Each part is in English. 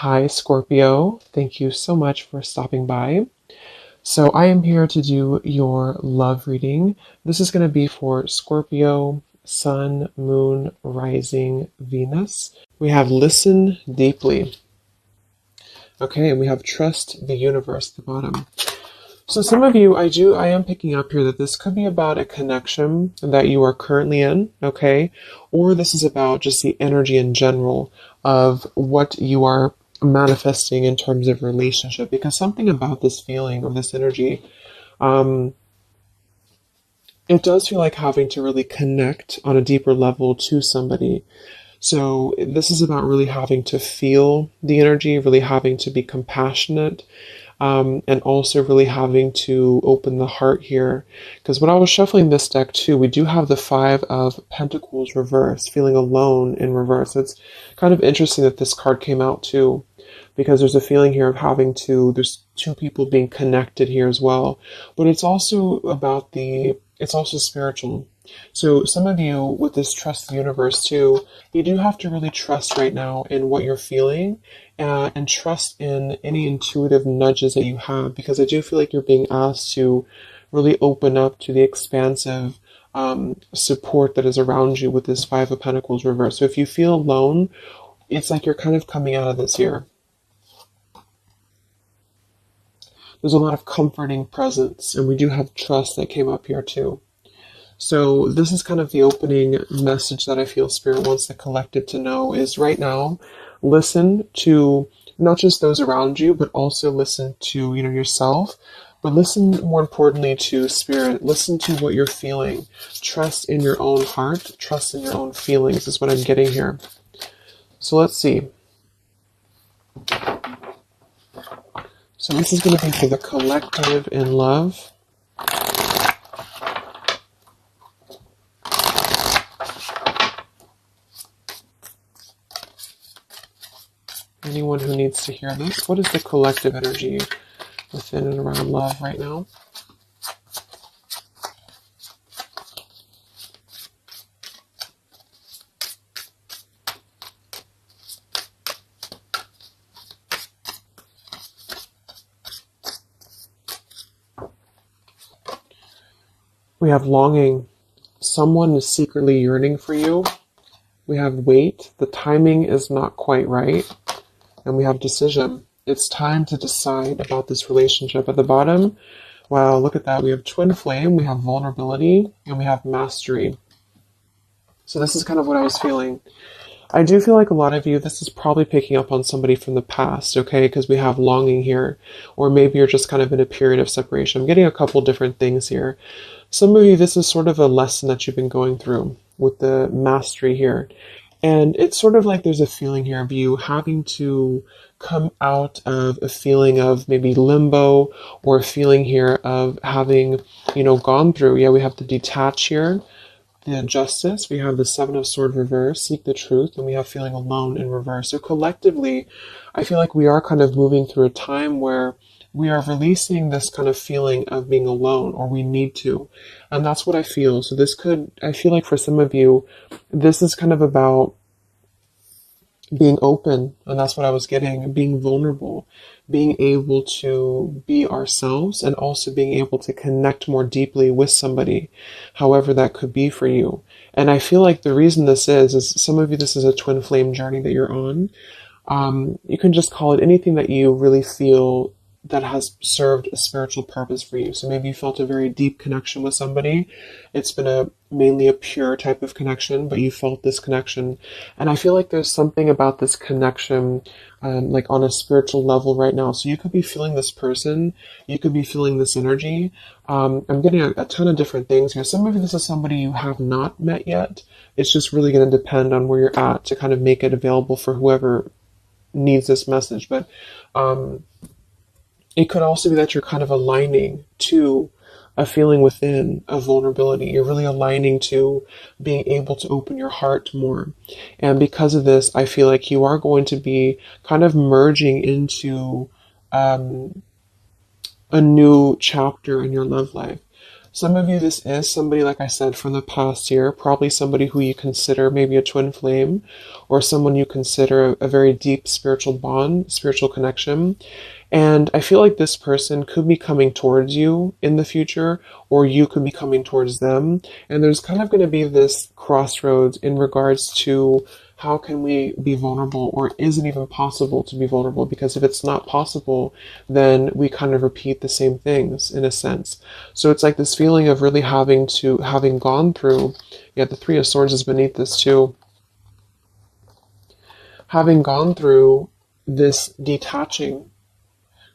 Hi, Scorpio. Thank you so much for stopping by. So, I am here to do your love reading. This is going to be for Scorpio, Sun, Moon, Rising, Venus. We have Listen Deeply. Okay, and we have Trust the Universe at the bottom. So some of you, I am picking up here that this could be about a connection that you are currently in, okay? Or this is about just the energy in general of what you are manifesting in terms of relationship. Because something about this feeling or this energy, it does feel like having to really connect on a deeper level to somebody. So this is about really having to feel the energy, really having to be compassionate, and also really having to open the heart here. Because when I was shuffling this deck too, we do have the Five of Pentacles reversed, feeling alone in reverse. It's kind of interesting that this card came out too, because there's a feeling here of there's two people being connected here as well. But it's also it's also spiritual. So some of you with this trust the universe too, you do have to really trust right now in what you're feeling, and trust in any intuitive nudges that you have, because I do feel like you're being asked to really open up to the expansive support that is around you with this Five of Pentacles reverse. So if you feel alone, it's like you're kind of coming out of this here. There's a lot of comforting presence, and we do have trust that came up here too. So this is kind of the opening message that I feel Spirit wants the collective to know is right now, listen to not just those around you, but also listen to, yourself, but listen more importantly to Spirit. Listen to what you're feeling. Trust in your own heart. Trust in your own feelings is what I'm getting here. So let's see. So this is going to be for the collective in love. Anyone who needs to hear this, what is the collective energy within and around love right now? We have longing. Someone is secretly yearning for you. We have wait. The timing is not quite right. And we have decision. It's time to decide about this relationship. At the bottom, wow, look at that. We have twin flame, we have vulnerability, and we have mastery. So this is kind of what I was feeling. I do feel like a lot of you, this is probably picking up on somebody from the past, okay? Because we have longing here. Or maybe you're just kind of in a period of separation. I'm getting a couple different things here. Some of you, this is sort of a lesson that you've been going through with the mastery here. And it's sort of like there's a feeling here of you having to come out of a feeling of maybe limbo, or a feeling here of having, gone through. Yeah, we have the detach here, the justice. We have the Seven of Swords reverse, seek the truth, and we have feeling alone in reverse. So collectively, I feel like we are kind of moving through a time where we are releasing this kind of feeling of being alone, or we need to. And that's what I feel. So I feel like for some of you, this is kind of about being open. And that's what I was getting, being vulnerable, being able to be ourselves, and also being able to connect more deeply with somebody, however that could be for you. And I feel like the reason this is some of you, this is a twin flame journey that you're on. You can just call it anything that you really feel that has served a spiritual purpose for you. So maybe you felt a very deep connection with somebody. It's been mainly a pure type of connection, but you felt this connection. And I feel like there's something about this connection, like on a spiritual level right now. So you could be feeling this person, you could be feeling this energy. I'm getting a ton of different things here. Some of you, this is somebody you have not met yet. It's just really going to depend on where you're at to kind of make it available for whoever needs this message. But, it could also be that you're kind of aligning to a feeling within of vulnerability. You're really aligning to being able to open your heart more. And because of this, I feel like you are going to be kind of merging into a new chapter in your love life. Some of you, this is somebody, like I said, from the past year, probably somebody who you consider maybe a twin flame, or someone you consider a very deep spiritual bond, spiritual connection. And I feel like this person could be coming towards you in the future, or you could be coming towards them. And there's kind of going to be this crossroads in regards to how can we be vulnerable, or is it even possible to be vulnerable? Because if it's not possible, then we kind of repeat the same things in a sense. So it's like this feeling of really having gone through, yeah, the Three of Swords is beneath this too. Having gone through this detaching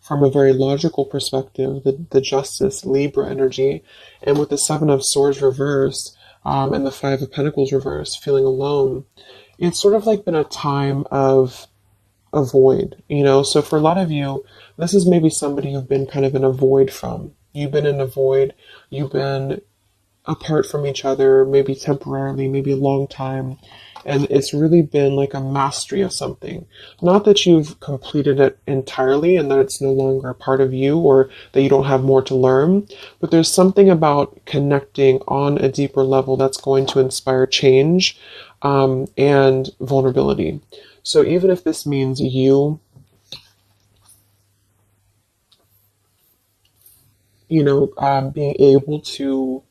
from a very logical perspective, the Justice Libra energy, and with the Seven of Swords reversed, and the Five of Pentacles reversed, feeling alone, it's sort of like been a time of a void, you know? So for a lot of you, this is maybe somebody you've been kind of in a void from. You've been in a void, you've been apart from each other, maybe temporarily, maybe a long time. And it's really been like a mastery of something. Not that you've completed it entirely and that it's no longer a part of you, or that you don't have more to learn, but there's something about connecting on a deeper level that's going to inspire change, and vulnerability. So even if this means you, being able to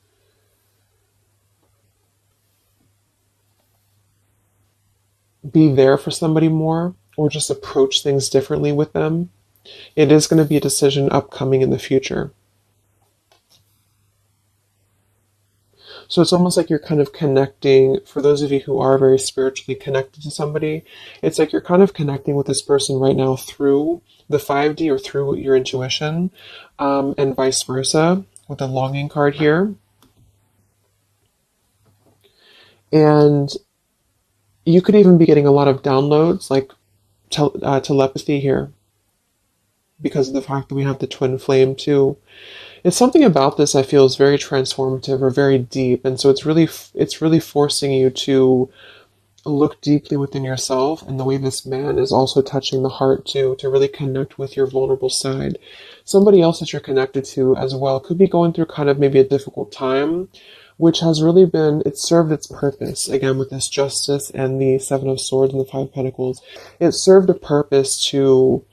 be there for somebody more, or just approach things differently with them, it is going to be a decision upcoming in the future. So it's almost like you're kind of connecting, for those of you who are very spiritually connected to somebody, it's like you're kind of connecting with this person right now through the 5D or through your intuition, and vice versa with the longing card here. And you could even be getting a lot of downloads, like telepathy here, because of the fact that we have the twin flame too. It's something about this I feel is very transformative or very deep, and so it's really forcing you to look deeply within yourself, and the way this man is also touching the heart too, to really connect with your vulnerable side. Somebody else that you're connected to as well could be going through kind of maybe a difficult time, which has really been, it served its purpose, again with this Justice and the Seven of Swords and the Five of Pentacles. It served a purpose to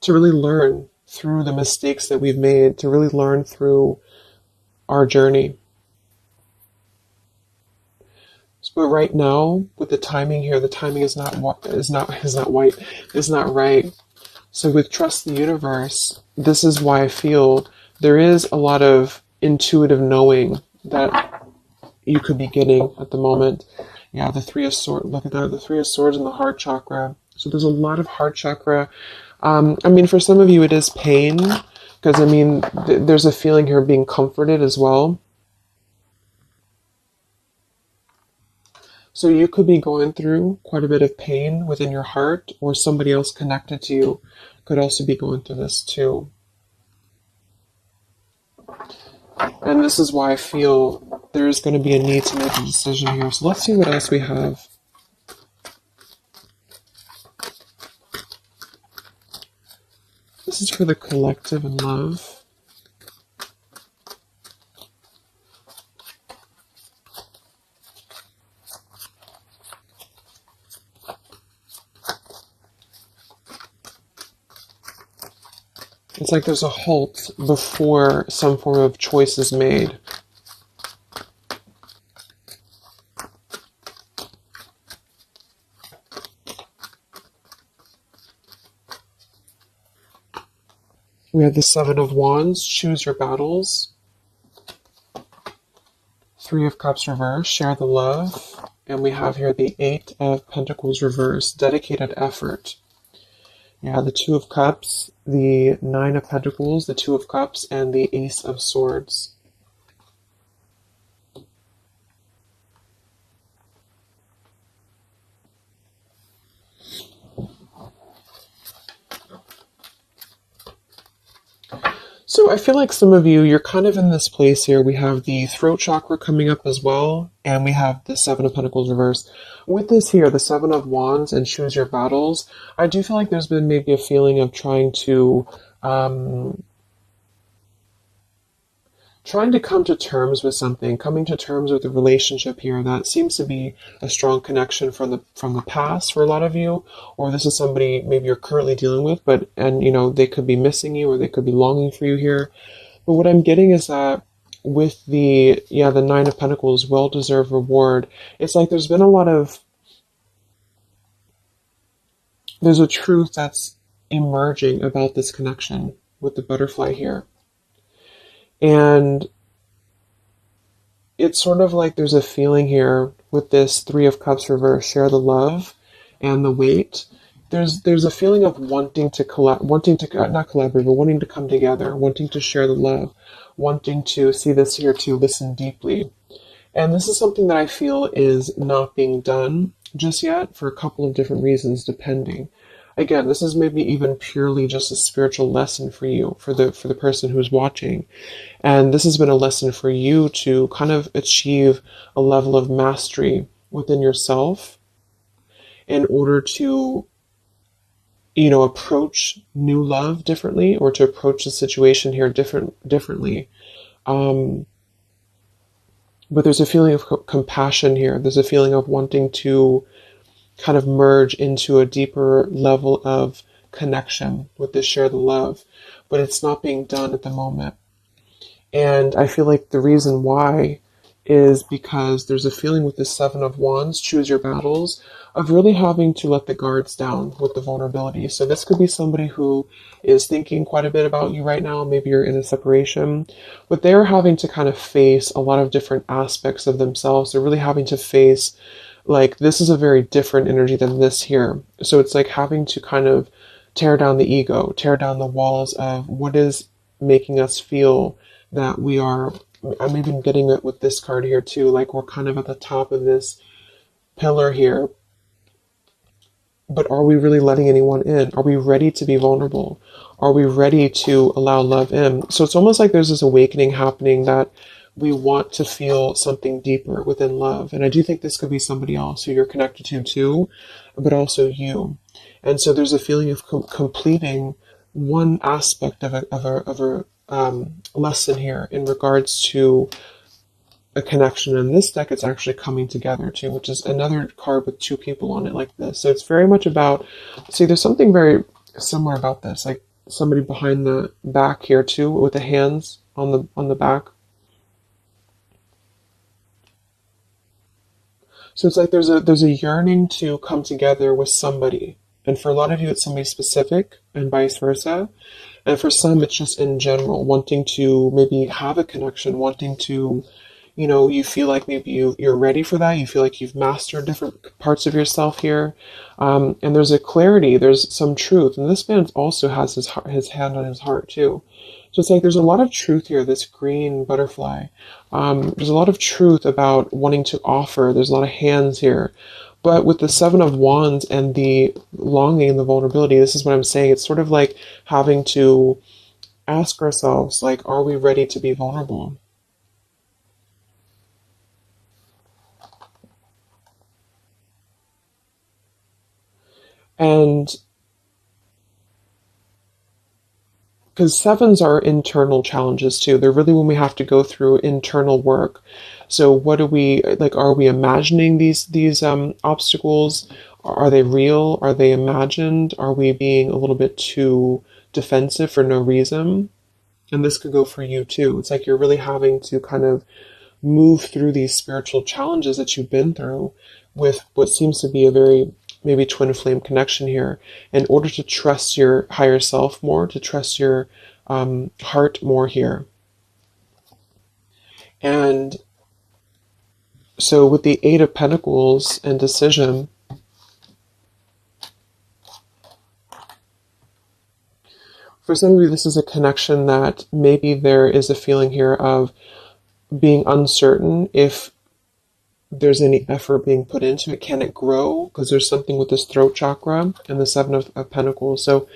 really learn through the mistakes that we've made, to really learn through our journey. But right now, with the timing here, the timing is not right. So with Trust the Universe, this is why I feel there is a lot of intuitive knowing that you could be getting at the moment. Yeah, the Three of Swords, look at that, the Three of Swords and the heart chakra. So there's a lot of heart chakra. For some of you it is pain, because there's a feeling here of being comforted as well. So you could be going through quite a bit of pain within your heart, or somebody else connected to you could also be going through this too. And this is why I feel there is going to be a need to make a decision here. So let's see what else we have. This is for the collective and love. It's like there's a halt before some form of choice is made. We have the Seven of Wands, choose your battles. Three of Cups reverse, share the love. And we have here the Eight of Pentacles reverse, dedicated effort. Yeah, the Two of Cups, the Nine of Pentacles, the Two of Cups, and the Ace of Swords. So So I feel like some of you, you're kind of in this place here. We have the throat chakra coming up as well, and we have the Seven of Pentacles reversed. With this here, the Seven of Wands and choose your battles, I do feel like there's been maybe a feeling of trying to come to terms with something, coming to terms with a relationship here that seems to be a strong connection from the past for a lot of you, or this is somebody maybe you're currently dealing with, and they could be missing you or they could be longing for you here. But what I'm getting is that with the Nine of Pentacles, well-deserved reward, it's like there's a truth that's emerging about this connection with the butterfly here. And it's sort of like there's a feeling here with this Three of Cups reverse, share the love and the weight. There's a feeling of wanting to not collaborate, but wanting to come together, wanting to share the love, wanting to see this here, to listen deeply. And this is something that I feel is not being done just yet for a couple of different reasons, depending. Again, this is maybe even purely just a spiritual lesson for you, for the person who's watching. And this has been a lesson for you to kind of achieve a level of mastery within yourself in order to, approach new love differently, or to approach the situation here differently. But there's a feeling of compassion here. There's a feeling of wanting to kind of merge into a deeper level of connection with this share the love, but it's not being done at the moment. And I feel like the reason why is because there's a feeling with the Seven of Wands, choose your battles, of really having to let the guards down with the vulnerability. So this could be somebody who is thinking quite a bit about you right now. Maybe you're in a separation, but they're having to kind of face a lot of different aspects of themselves. They're really having to face, like, this is a very different energy than this here. So it's like having to kind of tear down the ego, tear down the walls of what is making us feel that we are. I'm even getting it with this card here too, like we're kind of at the top of this pillar here. But are we really letting anyone in? Are we ready to be vulnerable? Are we ready to allow love in? So it's almost like there's this awakening happening that we want to feel something deeper within love. And I do think this could be somebody else who you're connected to too, but also you. And so there's a feeling of completing one aspect of a lesson here in regards to a connection. In this deck, it's actually coming together too, which is another card with two people on it like this. So it's very much about, see, there's something very similar about this, like somebody behind the back here too, with the hands on the back. So it's like there's a yearning to come together with somebody. And for a lot of you, it's somebody specific, and vice versa. And for some, it's just in general, wanting to maybe have a connection, wanting to, you feel like maybe you're ready for that. You feel like you've mastered different parts of yourself here. And there's a clarity, there's some truth. And this man also has his hand on his heart too. So it's like there's a lot of truth here, this green butterfly. There's a lot of truth about wanting to offer. There's a lot of hands here. But with the Seven of Wands and the longing and the vulnerability, this is what I'm saying. It's sort of like having to ask ourselves, like, are we ready to be vulnerable? And because sevens are internal challenges too. They're really when we have to go through internal work. So what do we, like, are we imagining these obstacles? Are they real? Are they imagined? Are we being a little bit too defensive for no reason? And this could go for you too. It's like you're really having to kind of move through these spiritual challenges that you've been through with what seems to be a very maybe twin flame connection here, in order to trust your higher self more, to trust your heart more here. And so with the Eight of Pentacles and decision, for some of you, this is a connection that maybe there is a feeling here of being uncertain if there's any effort being put into it. Can it grow? Because there's something with this throat chakra and the Seven of Pentacles. So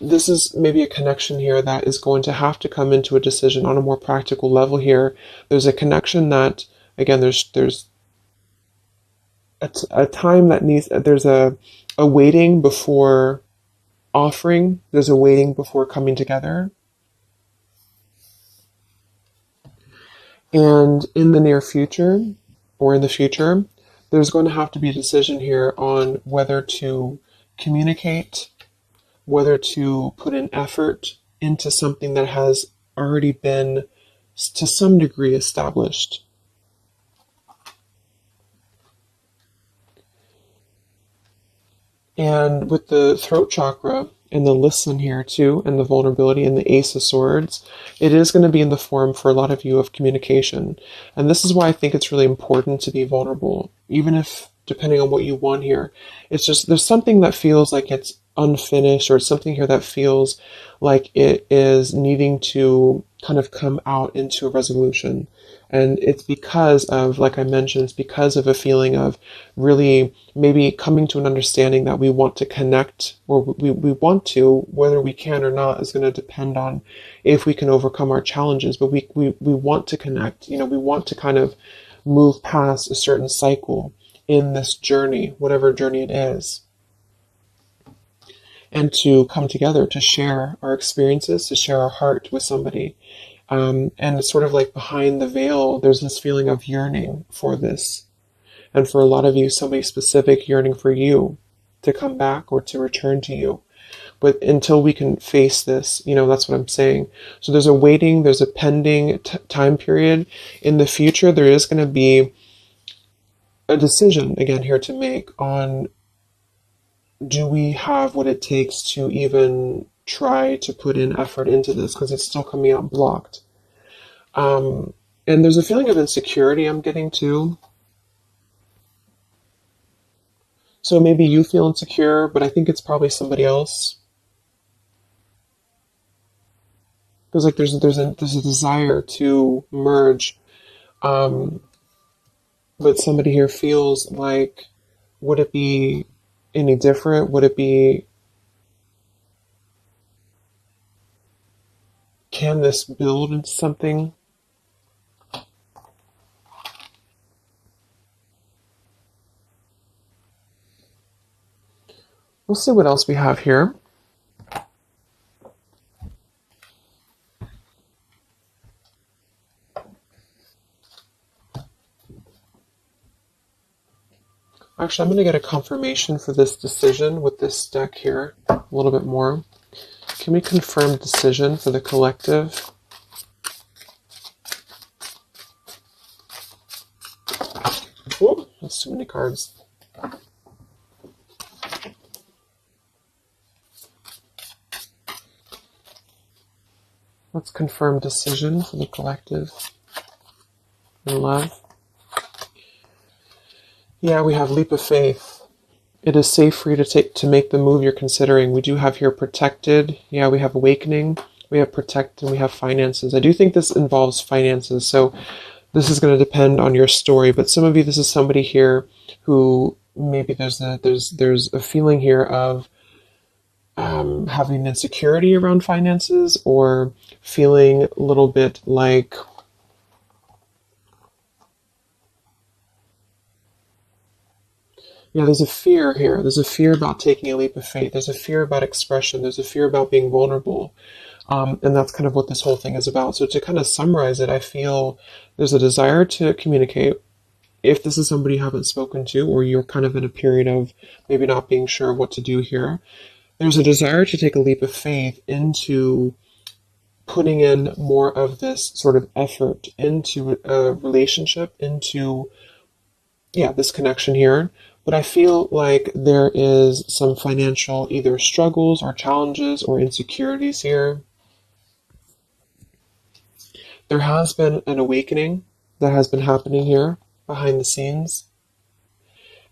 This is maybe a connection here that is going to have to come into a decision on a more practical level here. There's a connection that, again, there's a time that needs, there's a waiting before offering, there's a waiting before coming together. And in the near future, or in the future, there's going to have to be a decision here on whether to communicate, whether to put an effort into something that has already been, to some degree, established. And with the throat chakra and the listen here too, and the vulnerability and the Ace of Swords, it is going to be in the form for a lot of you of communication. And this is why I think it's really important to be vulnerable, even if, depending on what you want here, it's just, there's something that feels like it's unfinished, or something here that feels like it is needing to kind of come out into a resolution. And it's because of, like I mentioned, it's because of a feeling of really maybe coming to an understanding that we want to connect, or we want to, whether we can or not is going to depend on if we can overcome our challenges. But we want to connect, we want to kind of move past a certain cycle in this journey, whatever journey it is, and to come together to share our experiences, to share our heart with somebody. And it's sort of like behind the veil, there's this feeling of yearning for this. And for a lot of you, somebody specific yearning for you to come back or to return to you. But until we can face this, that's what I'm saying. So there's a waiting, there's a pending time period. In the future, there is going to be a decision, again, here to make on, do we have what it takes to even try to put in effort into this, because it's still coming out blocked. And there's a feeling of insecurity I'm getting too. So maybe you feel insecure, but I think it's probably somebody else. Because like there's a desire to merge, but somebody here feels like, would it be any different? Would it be, can this build into something? We'll see what else we have here. Actually, I'm going to get a confirmation for this decision with this deck here a little bit more. Can we confirm decision for the collective? Whoa, that's too many cards. Let's confirm decision for the collective in love. Yeah, we have leap of faith. It is safe for you to make the move you're considering. We do have here protected. Yeah, we have awakening. We have protect, and we have finances. I do think this involves finances, so this is going to depend on your story. But some of you, this is somebody here who maybe there's a feeling here of having insecurity around finances, or feeling a little bit like, yeah, there's a fear here. There's a fear about taking a leap of faith. There's a fear about expression. There's a fear about being vulnerable. And that's kind of what this whole thing is about. So to kind of summarize it, I feel there's a desire to communicate. If this is somebody you haven't spoken to, or you're kind of in a period of maybe not being sure what to do here, there's a desire to take a leap of faith into putting in more of this sort of effort into a relationship, into, this connection here. But I feel like there is some financial either struggles or challenges or insecurities here. There has been an awakening that has been happening here behind the scenes.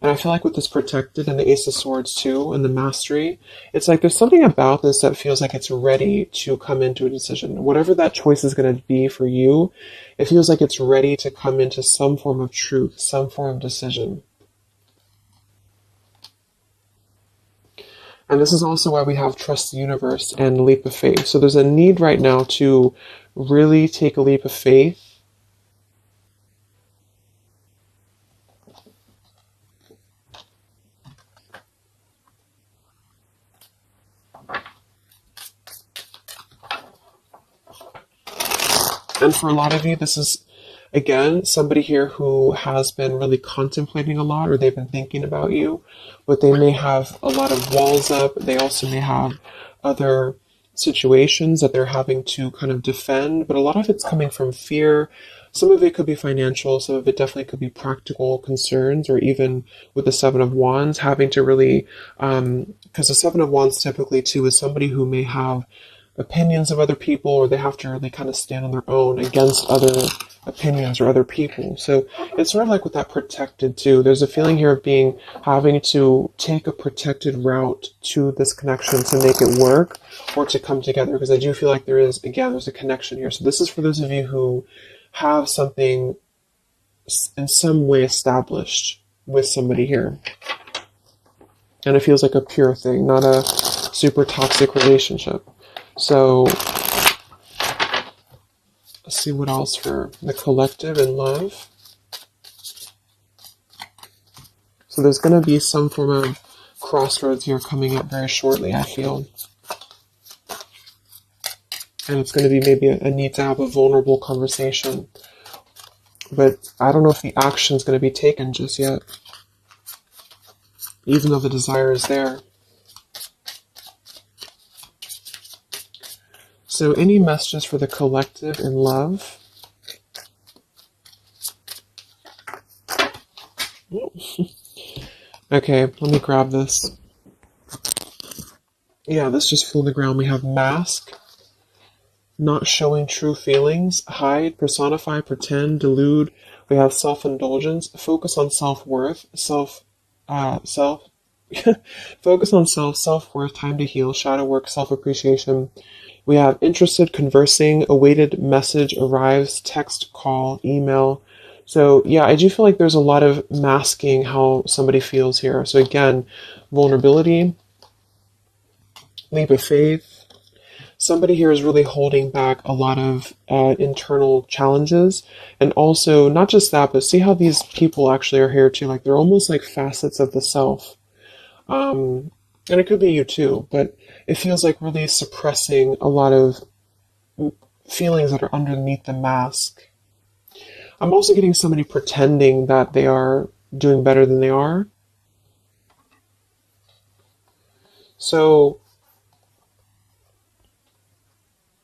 And I feel like with this protected and the Ace of Swords too, and the mastery, it's like there's something about this that feels like it's ready to come into a decision. Whatever that choice is going to be for you, it feels like it's ready to come into some form of truth, some form of decision. And this is also why we have trust the universe and leap of faith. So there's a need right now to really take a leap of faith. And for a lot of you, this is, again, somebody here who has been really contemplating a lot, or they've been thinking about you, but they may have a lot of walls up. They also may have other situations that they're having to kind of defend, but a lot of it's coming from fear. Some of it could be financial, some of it definitely could be practical concerns, or even with the Seven of Wands, having to really, because the Seven of Wands typically too is somebody who may have opinions of other people, or they have to really kind of stand on their own against other opinions or other people. So it's sort of like with that protected too. There's a feeling here of having to take a protected route to this connection to make it work or to come together, because I do feel like there's a connection here. So this is for those of you who have something in some way established with somebody here. And it feels like a pure thing, not a super toxic relationship. So let's see what else for the collective and love. So there's going to be some form of crossroads here coming up very shortly, I feel. And it's going to be maybe a need to have a vulnerable conversation. But I don't know if the action is going to be taken just yet, even though the desire is there. So any messages for the collective in love? Okay, let me grab this. Yeah, this just flew on the ground. We have mask, not showing true feelings, hide, personify, pretend, delude. We have self-indulgence, focus on self-worth, focus on self-worth, time to heal, shadow work, self-appreciation. We have interested, conversing, awaited message arrives, text, call, email. So yeah, I do feel like there's a lot of masking how somebody feels here. So again, vulnerability, leap of faith. Somebody here is really holding back a lot of internal challenges. And also, not just that, but see how these people actually are here too. Like they're almost like facets of the self. And it could be you too, but it feels like really suppressing a lot of feelings that are underneath the mask. I'm also getting somebody pretending that they are doing better than they are. So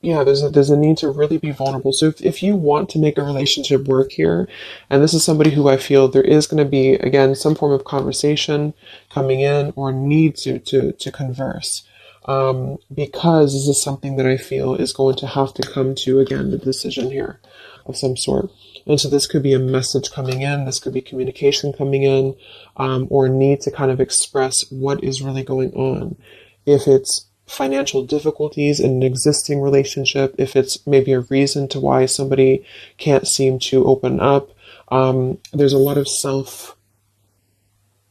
yeah, there's a need to really be vulnerable. So if you want to make a relationship work here, and this is somebody who I feel there is going to be, again, some form of conversation coming in or need to converse. Because this is something that I feel is going to have to come to, again, the decision here of some sort. And so this could be a message coming in, this could be communication coming in, or need to kind of express what is really going on. If it's financial difficulties in an existing relationship, if it's maybe a reason to why somebody can't seem to open up, there's a lot of self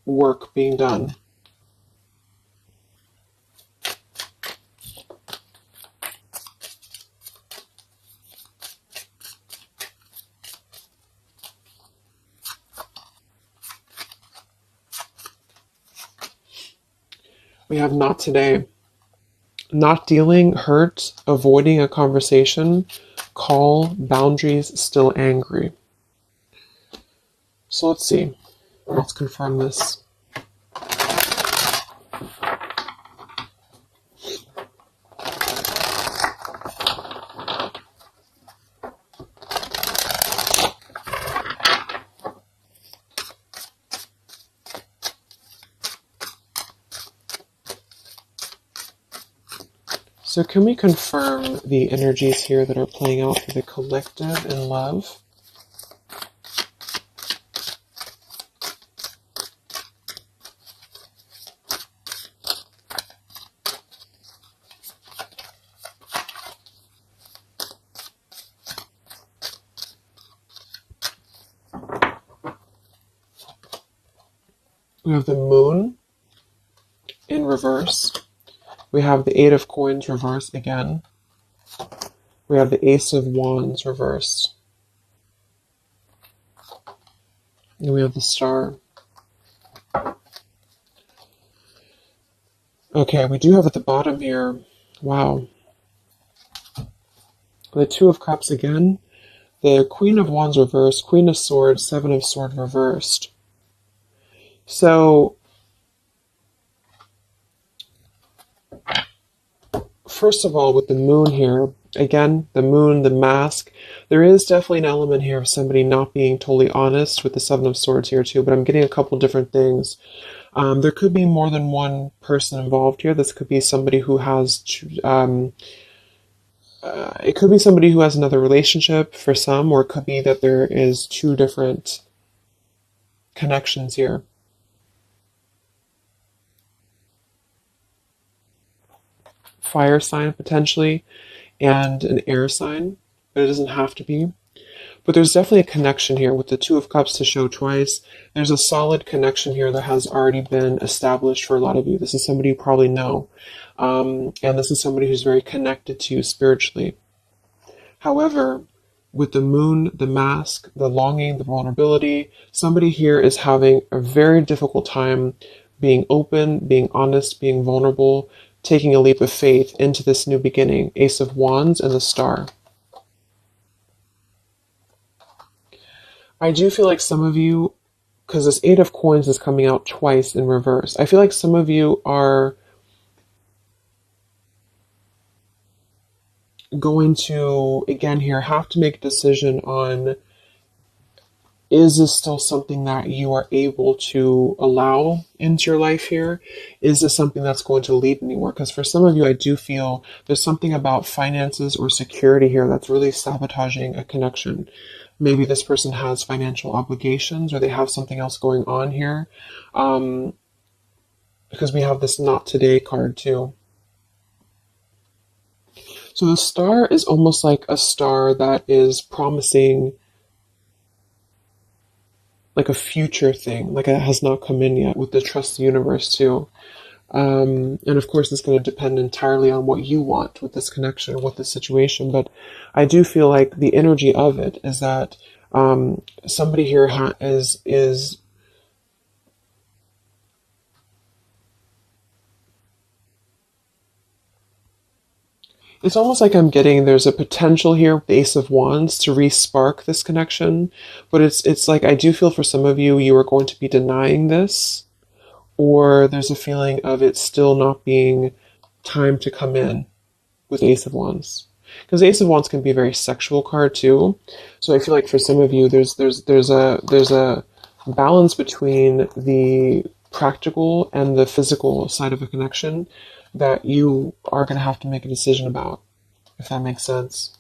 work being done. We have not today. Not dealing, hurt, avoiding a conversation, call, boundaries, still angry. So let's see. Let's confirm this. So can we confirm the energies here that are playing out for the collective in love? We have the moon in reverse. We have the Eight of Coins reversed again. We have the Ace of Wands reversed. And we have the Star. Okay, we do have at the bottom here, wow, the Two of Cups again, the Queen of Wands reversed, Queen of Swords, Seven of Swords reversed. So, first of all, with the Moon here, again, the Moon, the mask, there is definitely an element here of somebody not being totally honest with the Seven of Swords here too, but I'm getting a couple different things. There could be more than one person involved here. This could be somebody who has, it could be somebody who has another relationship for some, or it could be that there is two different connections here. Fire sign potentially, and an air sign, but it doesn't have to be. But there's definitely a connection here with the Two of Cups to show twice. There's a solid connection here that has already been established for a lot of you. This is somebody you probably know. And this is somebody who's very connected to you spiritually. However, with the Moon, the mask, the longing, the vulnerability, somebody here is having a very difficult time being open, being honest, being vulnerable, taking a leap of faith into this new beginning. Ace of Wands and the Star. I do feel like some of you, because this Eight of Coins is coming out twice in reverse, I feel like some of you are going to, again here, have to make a decision on, is this still something that you are able to allow into your life here? Is this something that's going to lead anywhere? Because for some of you, I do feel there's something about finances or security here that's really sabotaging a connection. Maybe this person has financial obligations, or they have something else going on here. Because we have this Not Today card too. So the Star is almost like a star that is promising like a future thing, like it has not come in yet, with the Trust the Universe too. And of course, it's going to depend entirely on what you want with this connection, with this situation. But I do feel like the energy of it is that somebody here is it's almost like I'm getting there's a potential here with the Ace of Wands to re-spark this connection. But it's like I do feel for some of you, you are going to be denying this, or there's a feeling of it still not being time to come in with Ace of Wands. Because Ace of Wands can be a very sexual card too. So I feel like for some of you, there's a balance between the practical and the physical side of a connection that you are going to have to make a decision about, if that makes sense.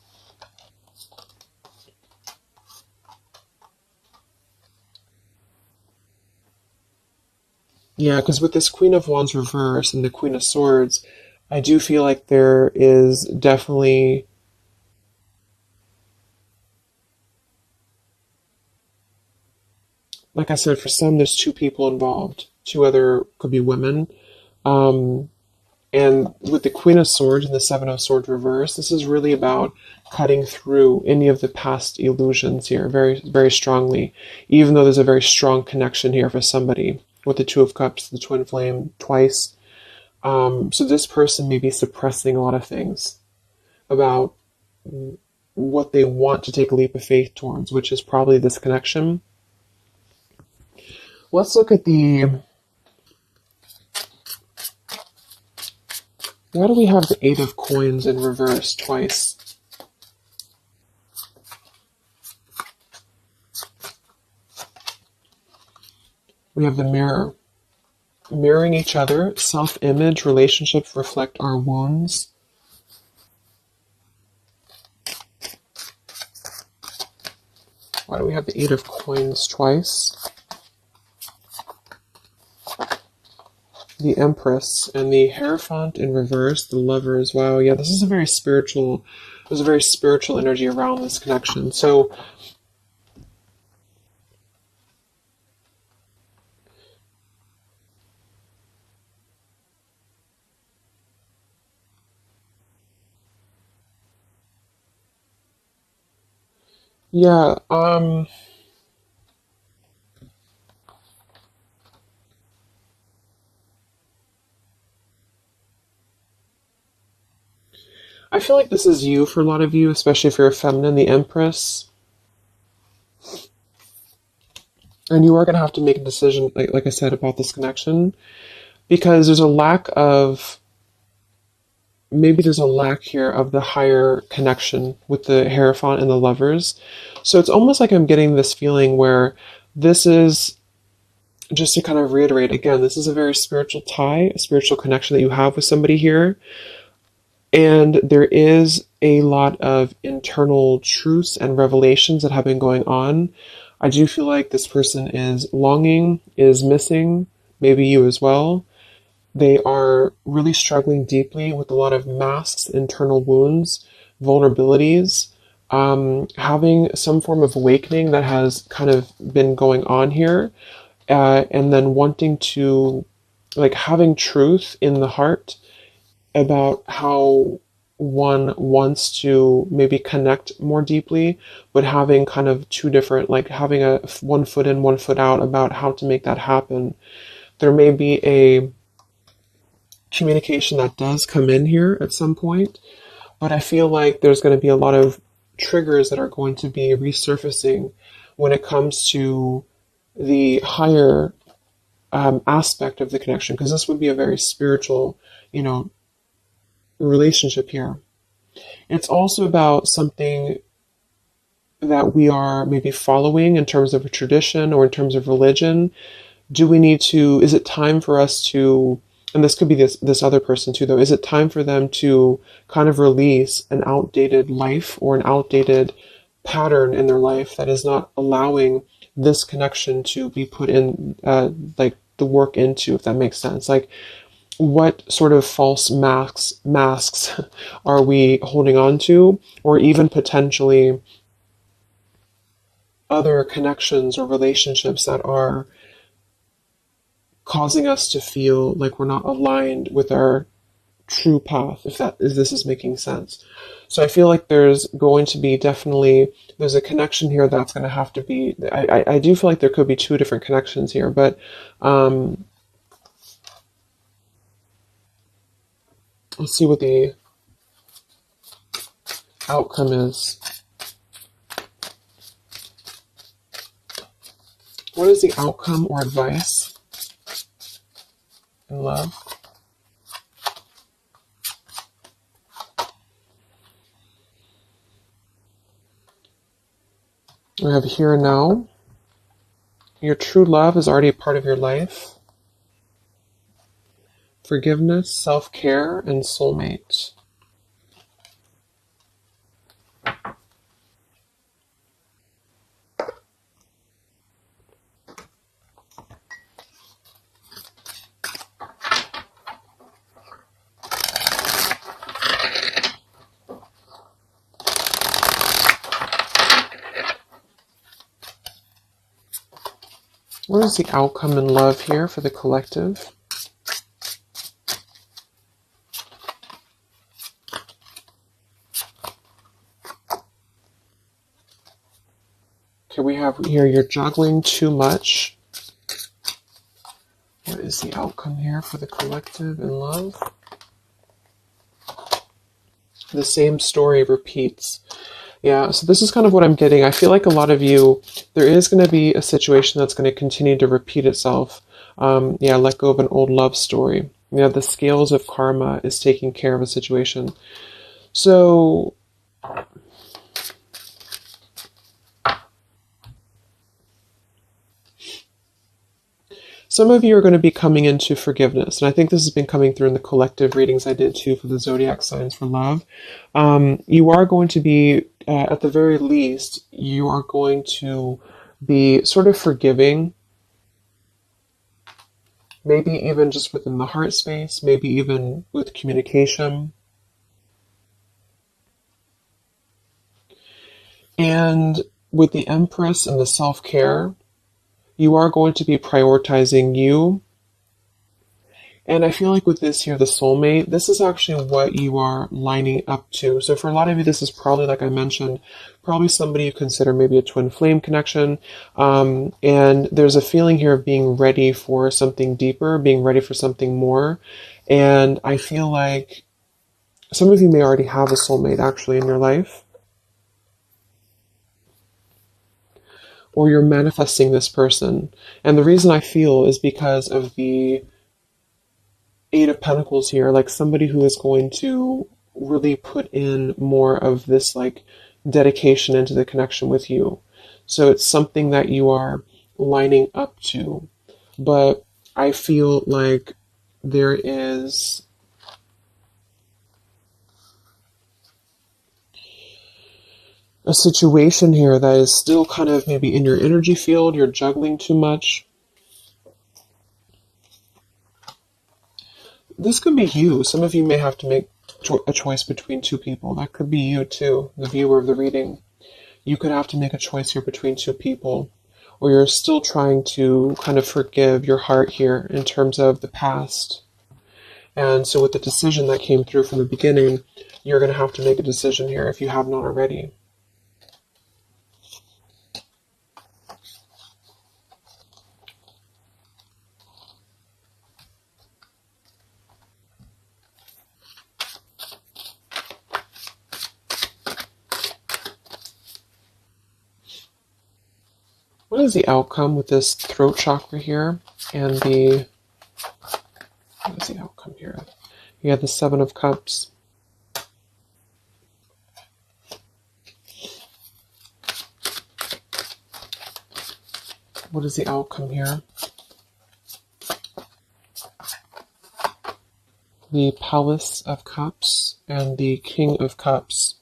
Yeah, because with this Queen of Wands reverse and the Queen of Swords, I do feel like there is definitely like I said, for some, there's two people involved. Two other could be women. And with the Queen of Swords and the Seven of Swords reverse, this is really about cutting through any of the past illusions here very, very strongly, even though there's a very strong connection here for somebody with the Two of Cups, the Twin Flame twice. So this person may be suppressing a lot of things about what they want to take a leap of faith towards, which is probably this connection. Let's look at why do we have the Eight of Coins in reverse twice? We have the Mirror. Mirroring each other, self-image, relationships reflect our wounds. Why do we have the Eight of Coins twice? The Empress and the Hierophant in reverse, the Lovers. Wow, yeah, this is a very spiritual, there's a very spiritual energy around this connection. So, Yeah, I feel like this is you for a lot of you, especially if you're a feminine, the Empress. And you are going to have to make a decision, like I said, about this connection, because there's a lack of, maybe there's a lack here of the higher connection with the Hierophant and the lovers. So it's almost like I'm getting this feeling where this is, just to kind of reiterate again, this is a very spiritual tie, a spiritual connection that you have with somebody here. And there is a lot of internal truths and revelations that have been going on. I do feel like this person is longing, is missing, maybe you as well. They are really struggling deeply with a lot of masks, internal wounds, vulnerabilities, having some form of awakening that has kind of been going on here, and then wanting to, like, having truth in the heart about how one wants to maybe connect more deeply, but having kind of two different, like having a one foot in, one foot out about how to make that happen. There may be a communication that does come in here at some point, but I feel like there's going to be a lot of triggers that are going to be resurfacing when it comes to the higher aspect of the connection, because this would be a very spiritual, you know, relationship here. It's also about something that we are maybe following in terms of a tradition or in terms of religion. Do we need to, is it time for us to, and this could be this other person too though, is it time for them to kind of release an outdated life or an outdated pattern in their life that is not allowing this connection to be put in, like the work into, if that makes sense? Like, what sort of false masks are we holding on to, or even potentially other connections or relationships that are causing us to feel like we're not aligned with our true path, if this is making sense. So I feel like there's going to be definitely, there's a connection here that's going to have to be, I do feel like there could be two different connections here, but let's see what the outcome is. What is the outcome or advice in love? We have here and now. Your true love is already a part of your life. Forgiveness, self-care, and soulmate. What is the outcome in love here for the collective? Okay, we have here, you're juggling too much. What is the outcome here for the collective in love? The same story repeats. Yeah, so this is kind of what I'm getting. I feel like a lot of you, there is going to be a situation that's going to continue to repeat itself. Yeah, let go of an old love story. Yeah, the scales of karma is taking care of a situation. So some of you are going to be coming into forgiveness, and I think this has been coming through in the collective readings I did too for the zodiac signs for love. You are going to be, at the very least, you are going to be sort of forgiving, maybe even just within the heart space, maybe even with communication. And with the Empress and the self-care, you are going to be prioritizing you And I feel like with this here, the soulmate, this is actually what you are lining up to. So for a lot of you, this is probably, like I mentioned, probably somebody you consider maybe a twin flame connection. And there's a feeling here of being ready for something deeper, being ready for something more. And I feel like some of you may already have a soulmate actually in your life. Or you're manifesting this person. And the reason I feel is because of the Eight of Pentacles here, like somebody who is going to really put in more of this like dedication into the connection with you. So it's something that you are lining up to. But I feel like there is a situation here that is still kind of maybe in your energy field, you're juggling too much. This could be you. Some of you may have to make a choice between two people. That could be you too, the viewer of the reading. You could have to make a choice here between two people, or you're still trying to kind of forgive your heart here in terms of the past. And so with the decision that came through from the beginning, you're going to have to make a decision here if you have not already. What is the outcome with this throat chakra here and the, what is the outcome here? You have the Seven of Cups. What is the outcome here? The Palace of Cups and the King of Cups.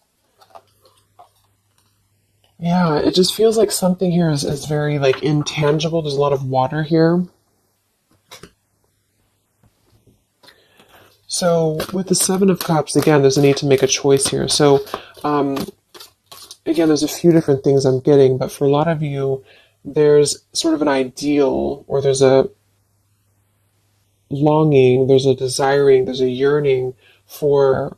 Yeah, it just feels like something here is very like intangible. There's a lot of water here. So with the Seven of Cups, again, there's a need to make a choice here. So again, there's a few different things I'm getting, but for a lot of you, there's sort of an ideal, or there's a longing, there's a desiring, there's a yearning for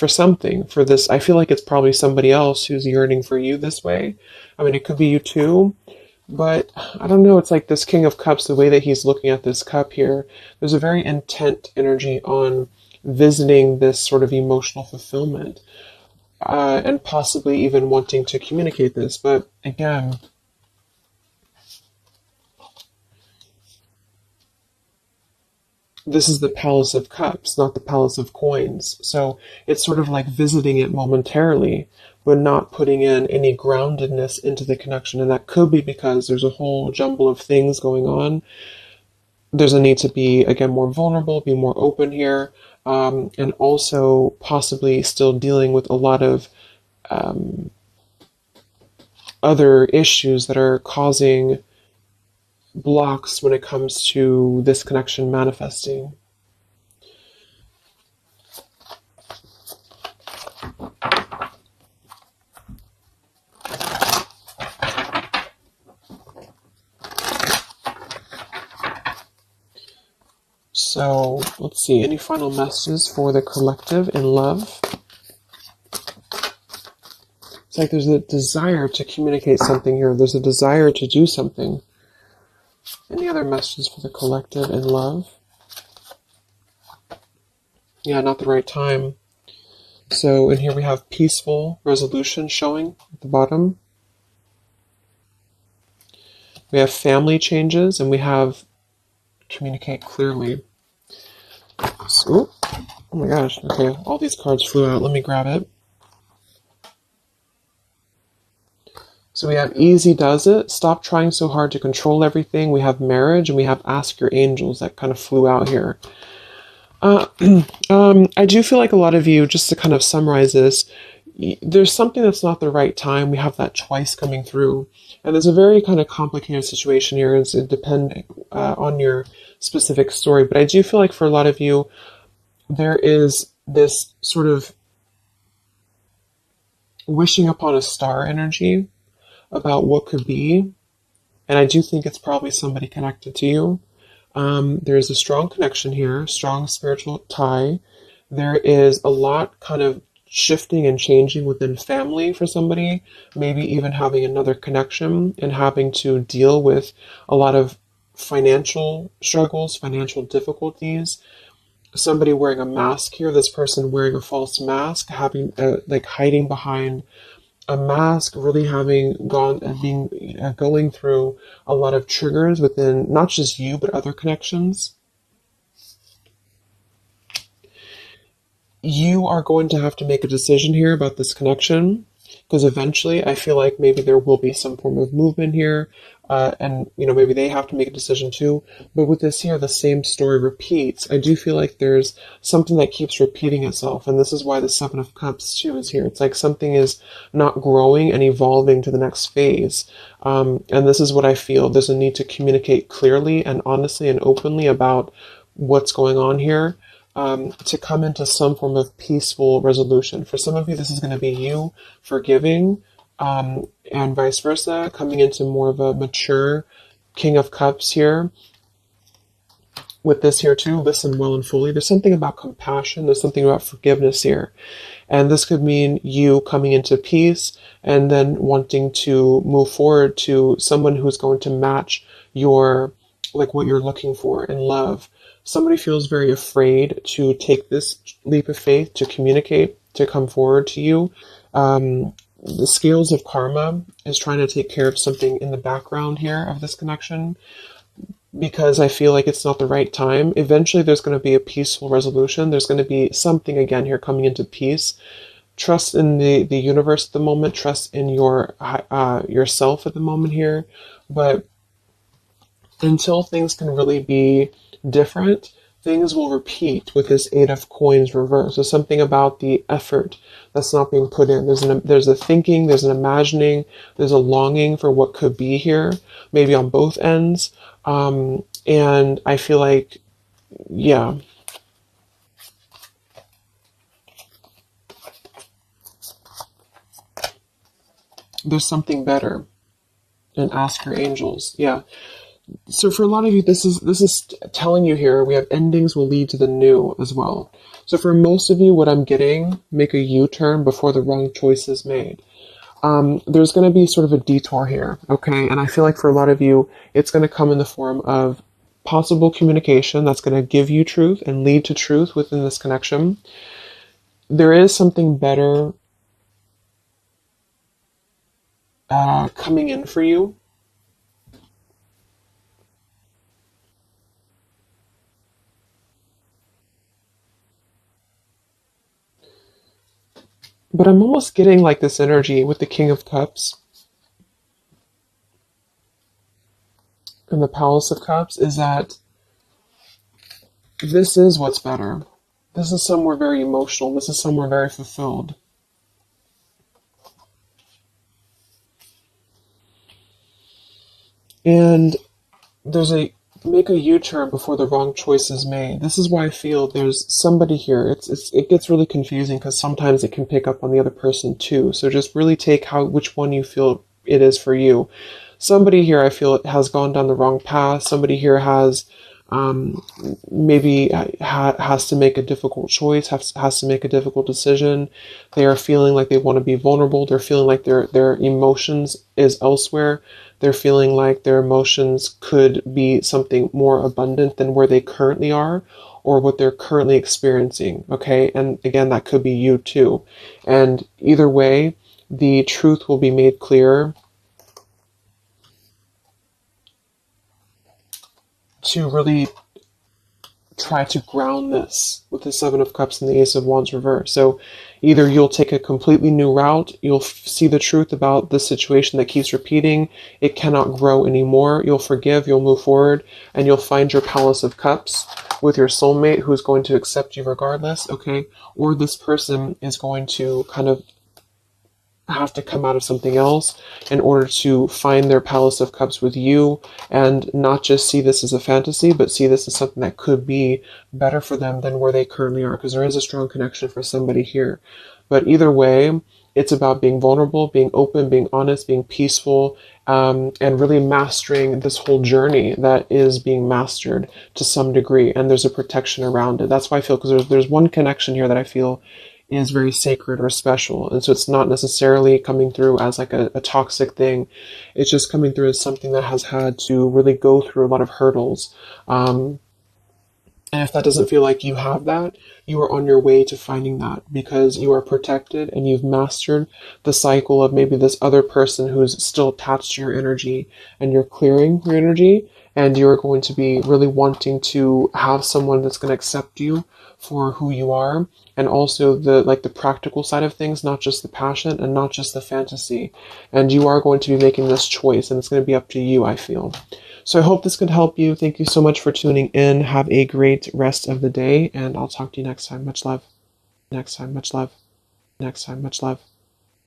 something, for this. I feel like it's probably somebody else who's yearning for you this way. I mean, it could be you too, but I don't know. It's like this King of Cups, the way that he's looking at this cup here, there's a very intent energy on visiting this sort of emotional fulfillment, and possibly even wanting to communicate this. But again, this is the Palace of Cups, not the Palace of Coins. So it's sort of like visiting it momentarily, but not putting in any groundedness into the connection. And that could be because there's a whole jumble of things going on. There's a need to be, again, more vulnerable, be more open here, and also possibly still dealing with a lot of other issues that are causing blocks when it comes to this connection manifesting. So let's see, any final messages for the collective in love? It's like there's a desire to communicate something here. There's a desire to do something. Any other messages for the collective in love? Yeah, not the right time. So in here we have peaceful resolution showing at the bottom. We have family changes, and we have communicate clearly. So, oh my gosh, okay, all these cards flew out. Let me grab it. So we have easy does it, stop trying so hard to control everything. We have marriage, and we have ask your angels that kind of flew out here. I do feel like a lot of you, just to kind of summarize this, there's something that's not the right time. We have that twice coming through. And there's a very kind of complicated situation here. It's depending on your specific story. But I do feel like for a lot of you, there is this sort of wishing upon a star energy about what could be. And I do think it's probably somebody connected to you. There is a strong connection here, strong spiritual tie. There is a lot kind of shifting and changing within family for somebody, maybe even having another connection and having to deal with a lot of financial struggles, financial difficulties. Somebody wearing a mask here, this person wearing a false mask, having like hiding behind a mask, really having gone and being going through a lot of triggers within not just you but other connections. You are going to have to make a decision here about this connection, because eventually I feel like maybe there will be some form of movement here, and maybe they have to make a decision too. But with this here, the same story repeats. I do feel like there's something that keeps repeating itself, and this is why the Seven of Cups too is here. It's like something is not growing and evolving to the next phase, and this is what I feel. There's a need to communicate clearly and honestly and openly about what's going on here, to come into some form of peaceful resolution. For some of you, this is going to be you forgiving, and vice versa, coming into more of a mature King of Cups here. With this here too, listen well and fully. There's something about compassion. There's something about forgiveness here. And this could mean you coming into peace and then wanting to move forward to someone who's going to match your, like what you're looking for in love. Somebody feels very afraid to take this leap of faith, to communicate, to come forward to you. The scales of karma is trying to take care of something in the background here of this connection, because I feel like it's not the right time. Eventually there's going to be a peaceful resolution. There's going to be something again here coming into peace. Trust in the universe at the moment. Trust in yourself at the moment here. But until things can really be different, things will repeat with this Eight of Coins reverse. There's something about the effort that's not being put in. There's a thinking, there's an imagining, there's a longing for what could be here, maybe on both ends. And I feel like, yeah, there's something better. And ask your angels. Yeah. So for a lot of you, this is telling you here, we have endings will lead to the new as well. So for most of you, what I'm getting, make a U-turn before the wrong choice is made. There's going to be sort of a detour here, okay? And I feel like for a lot of you, it's going to come in the form of possible communication that's going to give you truth and lead to truth within this connection. There is something better coming in for you. But I'm almost getting like this energy with the King of Cups and the Palace of Cups is that this is what's better. This is somewhere very emotional. This is somewhere very fulfilled. And there's make a U-turn before the wrong choice is made. This is why I feel there's somebody here. It gets really confusing because sometimes it can pick up on the other person too. So just really take which one you feel it is for you. Somebody here I feel has gone down the wrong path. Somebody here has maybe has to make a difficult choice, has to make a difficult decision. They are feeling like they want to be vulnerable. They're feeling like their emotions is elsewhere. They're feeling like their emotions could be something more abundant than where they currently are or what they're currently experiencing, okay? And again, that could be you too. And either way, the truth will be made clear to really try to ground this with the Seven of Cups and the Ace of Wands reverse. So either you'll take a completely new route, you'll see the truth about the situation that keeps repeating, it cannot grow anymore, you'll forgive, you'll move forward, and you'll find your Palace of Cups with your soulmate who's going to accept you regardless, okay? Or this person is going to kind of have to come out of something else in order to find their Palace of Cups with you and not just see this as a fantasy, but see this as something that could be better for them than where they currently are, because there is a strong connection for somebody here. But either way, It's about being vulnerable, being open, being honest, being peaceful, and really mastering this whole journey that is being mastered to some degree. And there's a protection around it. That's why I feel, because there's one connection here that I feel is very sacred or special. And so it's not necessarily coming through as like a toxic thing. It's just coming through as something that has had to really go through a lot of hurdles. And if that doesn't feel like you have that, you are on your way to finding that, because you are protected and you've mastered the cycle of maybe this other person who's still attached to your energy, and you're clearing your energy, and you're going to be really wanting to have someone that's going to accept you for who you are, and also the practical side of things, not just the passion and not just the fantasy. And you are going to be making this choice, and it's going to be up to you, I feel. So I hope this could help you. Thank you so much for tuning in. Have a great rest of the day, and I'll talk to you next time. Much love. Next time, much love. Next time, much love.